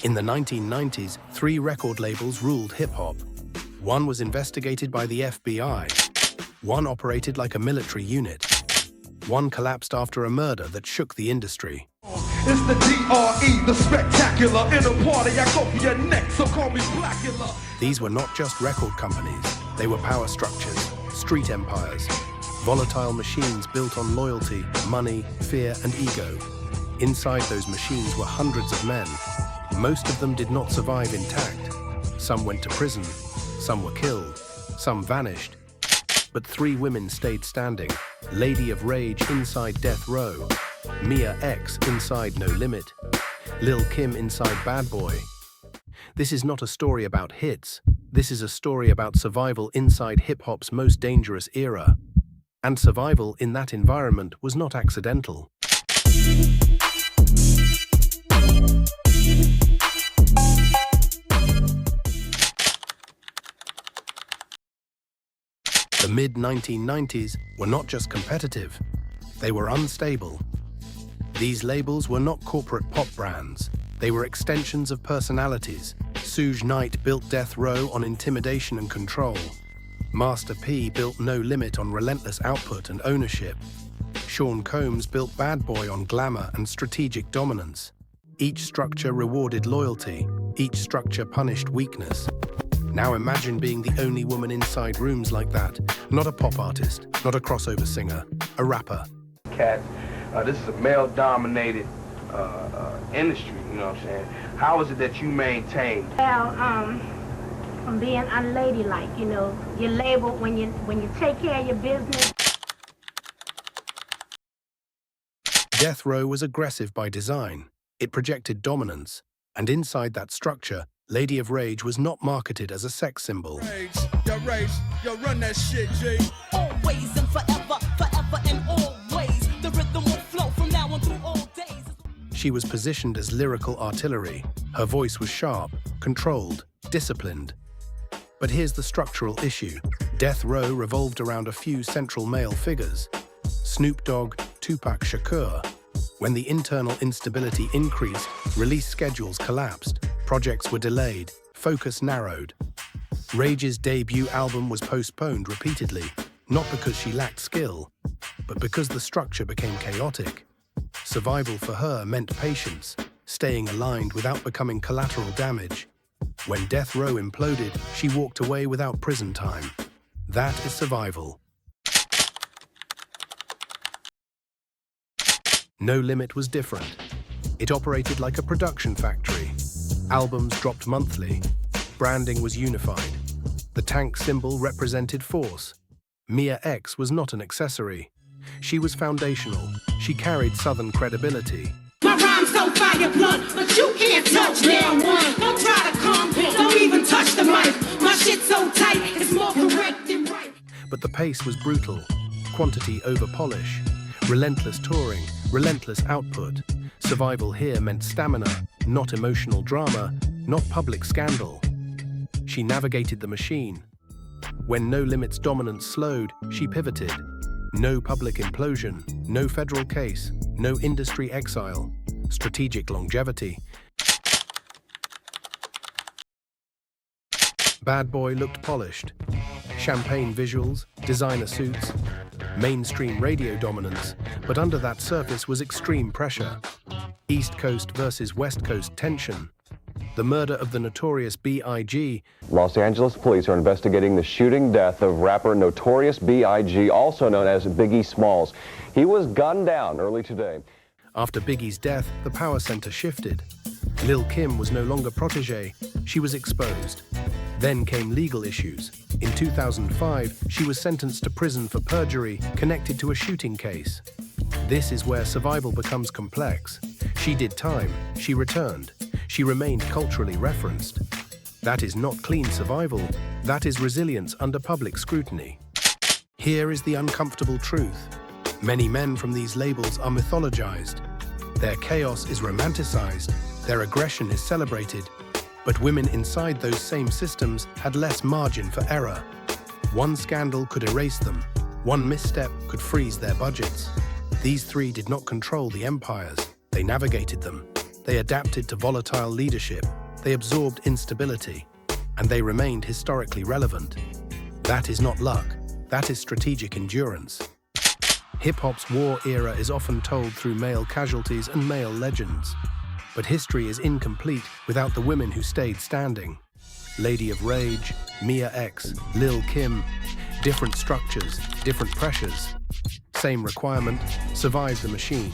In the 1990s, 3 record labels ruled hip-hop. One was investigated by the FBI. One operated like a military unit. One collapsed after a murder that shook the industry. It's the DRE, the spectacular. In a party, I go for your neck, so call me Blackula. These were not just record companies. They were power structures, street empires, volatile machines built on loyalty, money, fear, and ego. Inside those machines were hundreds of men. Most of them did not survive intact. Some went to prison, some were killed, some vanished. But 3 women stayed standing. Lady of Rage inside Death Row, Mia X inside No Limit, Lil Kim inside Bad Boy. This is not a story about hits. This is a story about survival inside hip-hop's most dangerous era. And survival in that environment was not accidental. The mid-1990s were not just competitive, they were unstable. These labels were not corporate pop brands, they were extensions of personalities. Suge Knight built Death Row on intimidation and control. Master P built No Limit on relentless output and ownership. Sean Combs built Bad Boy on glamour and strategic dominance. Each structure rewarded loyalty, each structure punished weakness. Now imagine being the only woman inside rooms like that. Not a pop artist, not a crossover singer, a rapper. Cat, this is a male-dominated industry, you know what I'm saying? How is it that you maintained? Well, from being unladylike, you know, your label, when you take care of your business. Death Row was aggressive by design. It projected dominance, and inside that structure, Lady of Rage was not marketed as a sex symbol. Rage, yo, run that shit, G. Always and forever, forever and always. The rhythm will flow from now on through all days. She was positioned as lyrical artillery. Her voice was sharp, controlled, disciplined. But here's the structural issue. Death Row revolved around a few central male figures. Snoop Dogg, Tupac Shakur. When the internal instability increased, release schedules collapsed. Projects were delayed, focus narrowed. Rage's debut album was postponed repeatedly, not because she lacked skill, but because the structure became chaotic. Survival for her meant patience, staying aligned without becoming collateral damage. When Death Row imploded, she walked away without prison time. That is survival. No Limit was different. It operated like a production factory. Albums dropped monthly. Branding was unified. The tank symbol represented force. Mia X was not an accessory. She was foundational. She carried Southern credibility. My rhyme's so fire blunt, but you can't touch down one. Don't try to come, don't even touch the mic. My shit's so tight, it's more correct than right. But the pace was brutal. Quantity over polish. Relentless touring, relentless output. Survival here meant stamina, not emotional drama, not public scandal. She navigated the machine. When No Limit's dominance slowed, she pivoted. No public implosion, no federal case, no industry exile. Strategic longevity. Bad Boy looked polished. Champagne visuals, designer suits, mainstream radio dominance, but under that surface was extreme pressure. East Coast versus West Coast tension. The murder of the notorious B.I.G. Los Angeles police are investigating the shooting death of rapper Notorious B.I.G., also known as Biggie Smalls. He was gunned down early today. After Biggie's death, the power center shifted. Lil Kim was no longer protégé, she was exposed. Then came legal issues. In 2005, she was sentenced to prison for perjury connected to a shooting case. This is where survival becomes complex. She did time, she returned. She remained culturally referenced. That is not clean survival, that is resilience under public scrutiny. Here is the uncomfortable truth. Many men from these labels are mythologized. Their chaos is romanticized, their aggression is celebrated. But women inside those same systems had less margin for error. One scandal could erase them. One misstep could freeze their budgets. These 3 did not control the empires, they navigated them. They adapted to volatile leadership, they absorbed instability, and they remained historically relevant. That is not luck, that is strategic endurance. Hip-hop's war era is often told through male casualties and male legends. But history is incomplete without the women who stayed standing. Lady of Rage, Mia X, Lil Kim, different structures, different pressures. Same requirement, survive the machine.